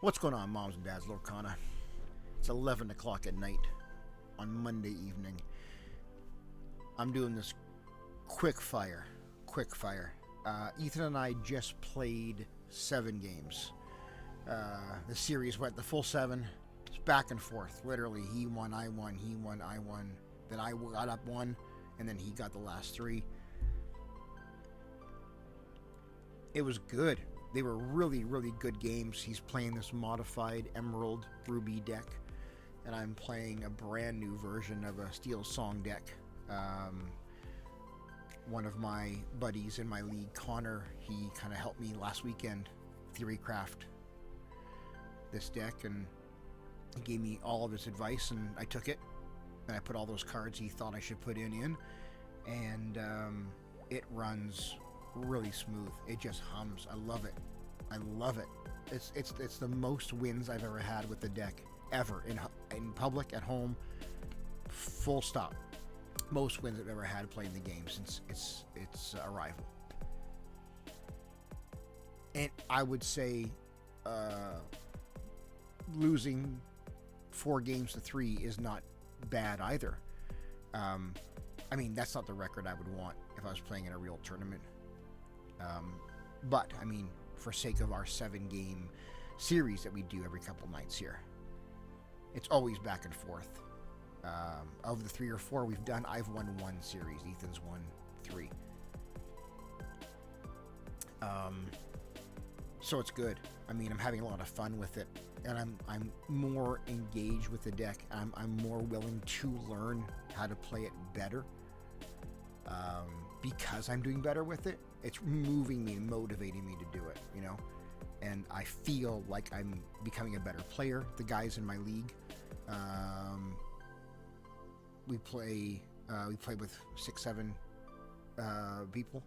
What's going on, moms and dads? Lorcana. It's 11 o'clock at night on Monday evening. I'm doing this quick fire. Ethan and I just played 7 games. The series went the full 7. It's back and forth. Literally, he won, I won, he won, I won. Then I got up 1, and then he got the last 3. It was good. They were really, really good games. He's playing this modified Emerald Ruby deck, and I'm playing a brand new version of a Steel Song deck. One of my buddies in my league, Connor, he kind of helped me last weekend theorycraft this deck, and he gave me all of his advice, and I took it, and I put all those cards he thought I should put in, and it runs really smooth. It just hums. I love it. It's the most wins I've ever had with the deck ever in public, at home, full stop. Most wins I've ever had playing the game since its arrival. And I would say losing 4 games to 3 is not bad either. I mean, that's not the record I would want if I was playing in a real tournament. But, I mean, for sake of our 7-game series that we do every couple nights here, it's always back and forth. Of the 3 or 4 we've done, I've won 1 series. Ethan's won 3. So it's good. I mean, I'm having a lot of fun with it, and I'm more engaged with the deck. I'm more willing to learn how to play it better. Because I'm doing better with it, it's moving me and motivating me to do it, you know? And I feel like I'm becoming a better player. The guys in my league, we play with 6-7 people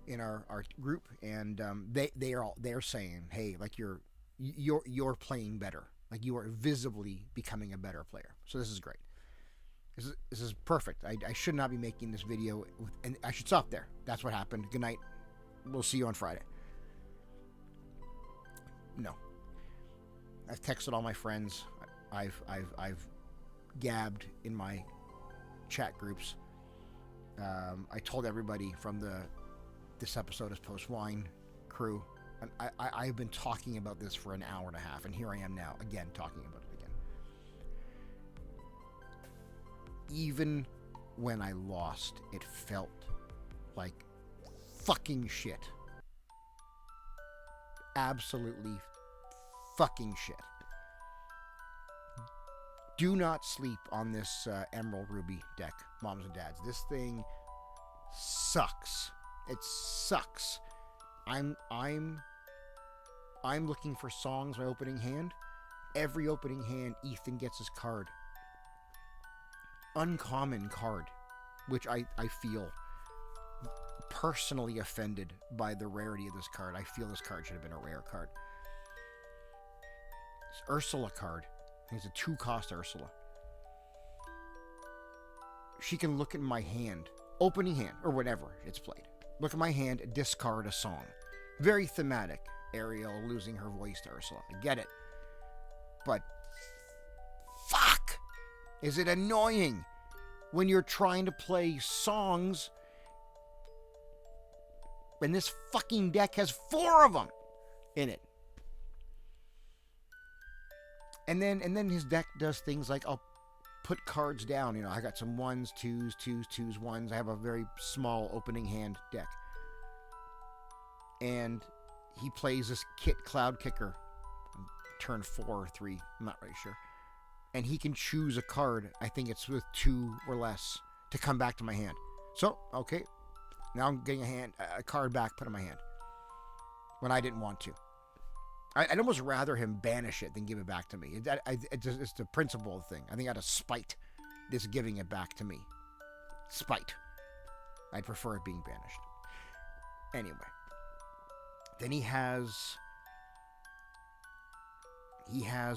in our group, and they're saying, hey, like you're playing better, like you are visibly becoming a better player. So this is great. This is perfect. I should not be making this video, and I should stop there. That's what happened. Good night. We'll see you on Friday. No. I've texted all my friends. I've gabbed in my chat groups. I told everybody from this episode is post wine crew. And I've been talking about this for an hour and a half, and here I am now again talking about it again. Even when I lost, it felt like fucking shit. Absolutely fucking shit. Do not sleep on this Emerald Ruby deck, moms and dads. This thing sucks. It sucks. I'm looking for songs my opening hand. Every opening hand, Ethan gets his card. Uncommon card, which I feel personally offended by the rarity of this card. I feel this card should have been a rare card. It's Ursula card. It's a 2-cost Ursula. She can look at my hand, opening hand, or whatever it's played. Look at my hand, discard a song. Very thematic. Ariel losing her voice to Ursula. I get it. But fuck! Is it annoying when you're trying to play songs and this fucking deck has 4 of them in it? And then his deck does things like, I'll put cards down. You know, I got some 1s, 2s, 1s. I have a very small opening hand deck. And he plays this Cloud Kicker, turn 4 or 3, I'm not really sure. And he can choose a card, I think it's with 2 or less, to come back to my hand. So, okay, now I'm getting a card back put in my hand when I didn't want to. I'd almost rather him banish it than give it back to me. It's the principle thing. I think out of spite, this giving it back to me. Spite. I'd prefer it being banished. Anyway. Then he has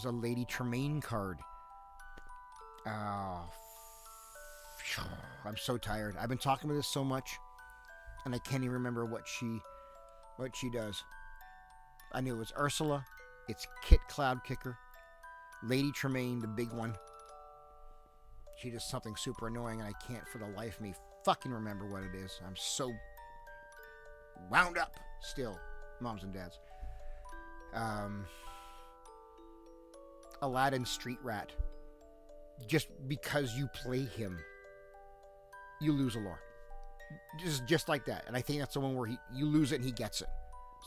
a Lady Tremaine card. Oh, I'm so tired. I've been talking about this so much, and I can't even remember what she does. I knew it was Ursula, It's Kit Cloud Kicker, Lady Tremaine, the big one. She does something super annoying, and I can't for the life of me fucking remember what it is. I'm so wound up still, moms and dads. Aladdin Street Rat. Just because you play him, you lose a lore. Just like that. And I think that's the one where you lose it and he gets it.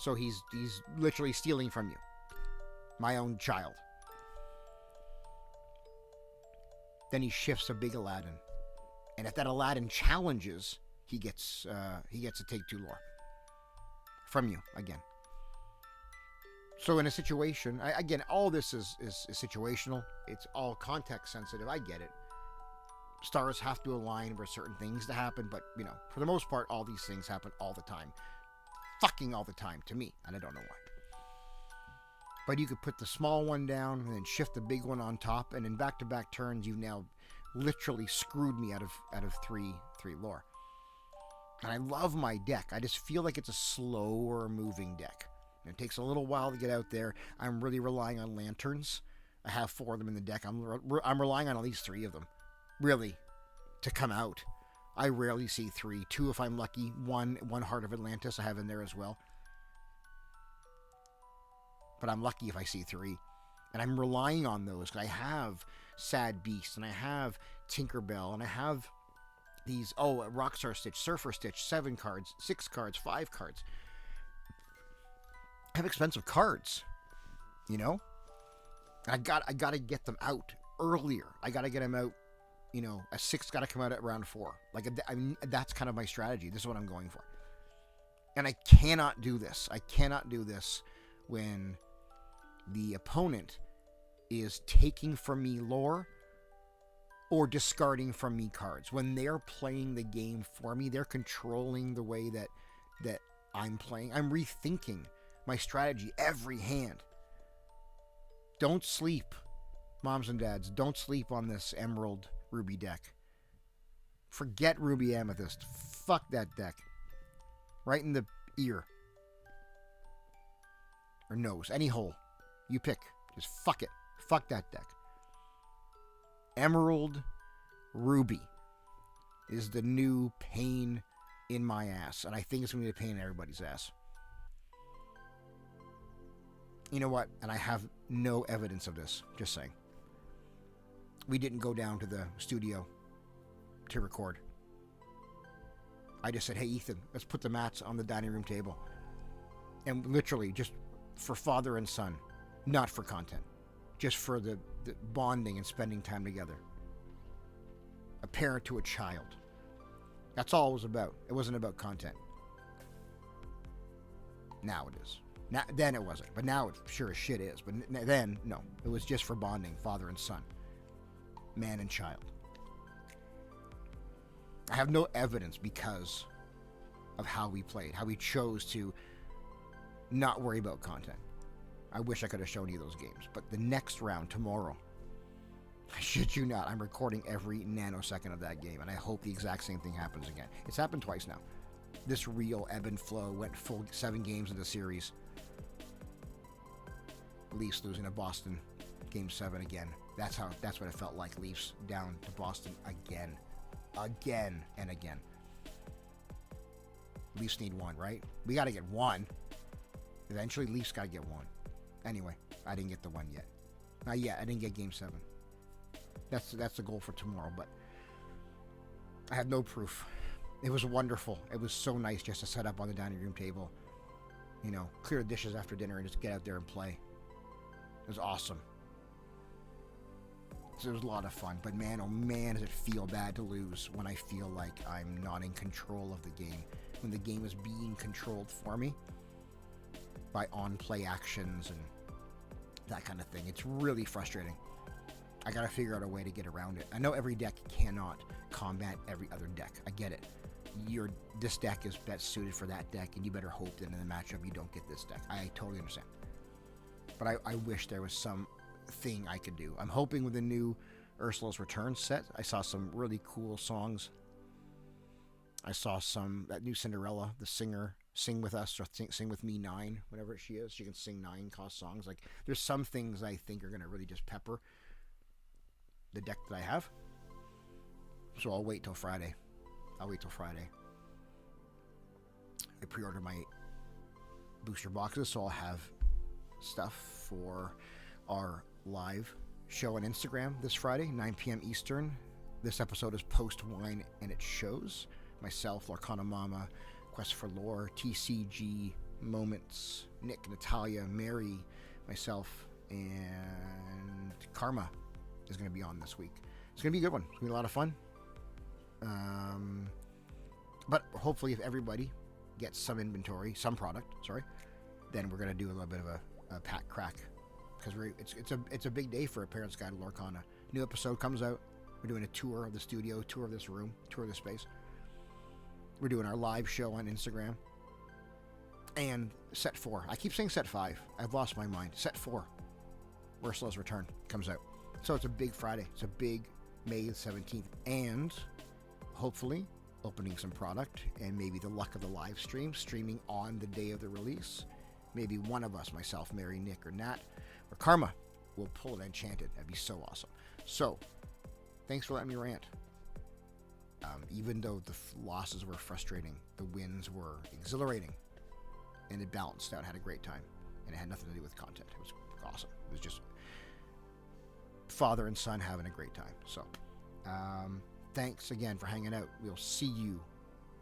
So he's literally stealing from you. My own child. Then he shifts a big Aladdin. And if that Aladdin challenges, he gets to take 2 lore. From you, again. So in a situation, again, all this is situational. It's all context sensitive. I get it. Stars have to align for certain things to happen, but, for the most part, all these things happen all the time. Fucking all the time to me, and I don't know why. But you could put the small one down and then shift the big one on top, and in back-to-back turns, you've now literally screwed me out of three lore. And I love my deck. I just feel like it's a slower moving deck. It takes a little while to get out there. I'm really relying on lanterns. I have 4 of them in the deck. I'm relying on at least 3 of them, really, to come out. I rarely see 3. 2 if I'm lucky. One Heart of Atlantis I have in there as well. But I'm lucky if I see 3. And I'm relying on those because I have Sad Beast, and I have Tinkerbell, and I have these, Rockstar Stitch, Surfer Stitch, 7 cards, 6 cards, 5 cards. I have expensive cards, I gotta get them out earlier. I gotta get them out, a 6 gotta come out at round 4. That's kind of my strategy. This is what I'm going for. And I cannot do this. I cannot do this when the opponent is taking from me lore or discarding from me cards. When they're playing the game for me, they're controlling the way that I'm playing. I'm rethinking my strategy every hand. Don't sleep, moms and dads. Don't sleep on this Emerald Ruby deck. Forget Ruby Amethyst. Fuck that deck. Right in the ear. Or nose. Any hole. You pick. Just fuck it. Fuck that deck. Emerald Ruby is the new pain in my ass. And I think it's going to be a pain in everybody's ass. You know what? And I have no evidence of this. Just saying. We didn't go down to the studio to record. I just said, hey, Ethan, let's put the mats on the dining room table. And literally, just for father and son. Not for content. Just for the bonding and spending time together. A parent to a child. That's all it was about. It wasn't about content. Now it is. Then it wasn't, but now it sure as shit is. But then, no. It was just for bonding, father and son. Man and child. I have no evidence because of how we played. How we chose to not worry about content. I wish I could have shown you those games. But the next round, tomorrow, I shit you not, I'm recording every nanosecond of that game. And I hope the exact same thing happens again. It's happened twice now. This real ebb and flow went full 7 games in the series. Leafs losing to Boston, Game 7 again. That's what it felt like. Leafs down to Boston again and again. Leafs need 1, right? We got to get 1. Eventually, Leafs got to get 1. Anyway, I didn't get the 1 yet. Not yet. I didn't get Game 7. That's the goal for tomorrow. But I have no proof. It was wonderful. It was so nice just to set up on the dining room table. Clear the dishes after dinner and just get out there and play. It was awesome. So it was a lot of fun. But man, oh man, does it feel bad to lose when I feel like I'm not in control of the game. When the game is being controlled for me by on-play actions and that kind of thing. It's really frustrating. I gotta figure out a way to get around it. I know every deck cannot combat every other deck. I get it. This deck is best suited for that deck, and you better hope that in the matchup you don't get this deck. I totally understand. But I wish there was some thing I could do. I'm hoping with the new Ursula's Return set, I saw some really cool songs. I saw that new Cinderella, the singer sing with us or sing with me 9, whatever she is. She can sing 9 cost songs. Like there's some things I think are gonna really just pepper the deck that I have. So I'll wait till Friday. I pre-ordered my booster boxes, so I'll have stuff for our live show on Instagram this Friday, 9 p.m. Eastern. This episode is post wine and it shows. Myself, Lorcana Mama, Quest for Lore, TCG, Moments, Nick, Natalia, Mary, myself, and Karma is going to be on this week. It's going to be a good one. It's going to be a lot of fun. But hopefully if everybody gets some inventory, some product, then we're going to do a little bit of a pack crack. Because it's a big day for a Parent's Guide to Lorcana. New episode comes out. We're doing a tour of the studio, tour of this room, tour of this space. We're doing our live show on Instagram. And set 4. I keep saying set 5. I've lost my mind. Set 4. Ursula's Return comes out. So it's a big Friday. It's a big May 17th. And hopefully opening some product and maybe the luck of the live stream, streaming on the day of the release. Maybe one of us, myself, Mary, Nick, or Nat, or Karma, will pull it enchanted. That'd be so awesome. So, thanks for letting me rant. Even though the losses were frustrating, the wins were exhilarating, and it balanced out. I had a great time, and it had nothing to do with content. It was awesome. It was just father and son having a great time. So, thanks again for hanging out. We'll see you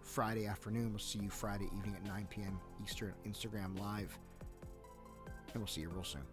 Friday afternoon. We'll see you Friday evening at 9 p.m. Eastern, Instagram Live, and we'll see you real soon.